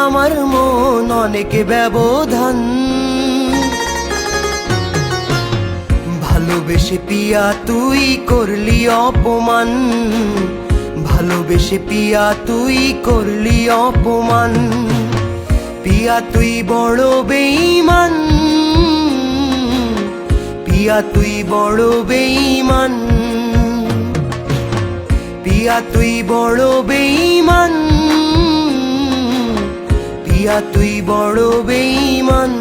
আমার মন অনেক ব্যবধান। ভালোবেসে পিয়া তুই করলি অপমান, ভালোবেসে পিয়া তুই করলি অপমান। পিয়া তুই বড় বেঈমান, পিয়া তুই বড় বেঈমান, পিয়া তুই বড় বেঈমান, পিয়া তুই বড় বেঈমান।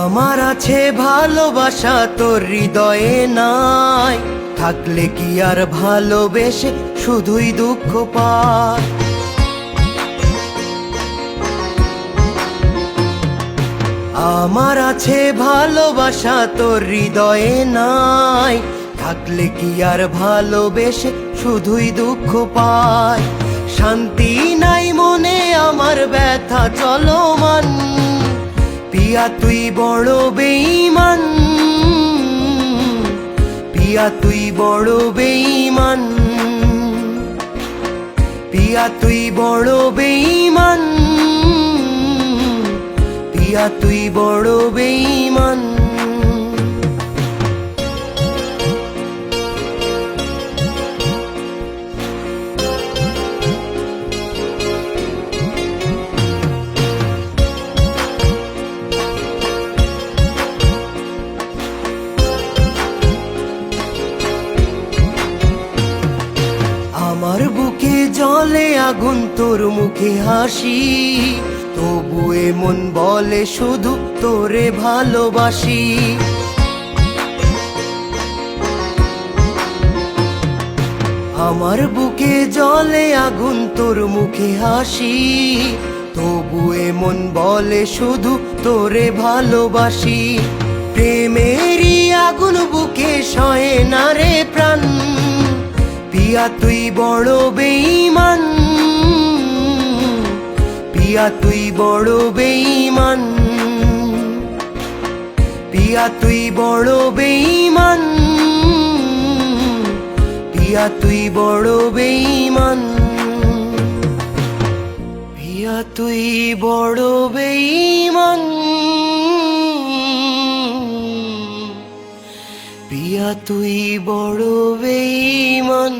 আমার আছে ভালোবাসা তোর হৃদয়ে নাই, থাকলে কি আর ভালোবেসে শুধুই দুঃখ পায়। আমার আছে ভালোবাসা তোর হৃদয়ে নাই, থাকলে কি আর ভালোবেসে শুধুই দুঃখ পায়। শান্তি নাই মনে আমার ব্যথা চলমান, পিয়া তুই বড় বেঈমান, পিয়া তুই বড় বেঈমান, পিয়া তুই বড় বেঈমান, পিয়া তুই বড় বেঈমান। আমার বুকে জ্বলে আগুন তোর মুখে হাসি, তবু মন বলে শুধু তোরে ভালোবাসি। আমার বুকে জ্বলে আগুন তোর মুখে হাসি, তবু মন বলে শুধু তোরে ভালোবাসি। প্রেমেরই আগুন বুকে সয়ে না রে প্রাণ, পিয়া তুই বড় বেঈমান, পিয়া তুই বড় বেঈমান, পিয়া তুই বড় বেঈমান, পিয়া তুই বড় বেঈমান, পিয়া তুই বড় বেঈমান, পিয়া তুই বড় বেঈমান।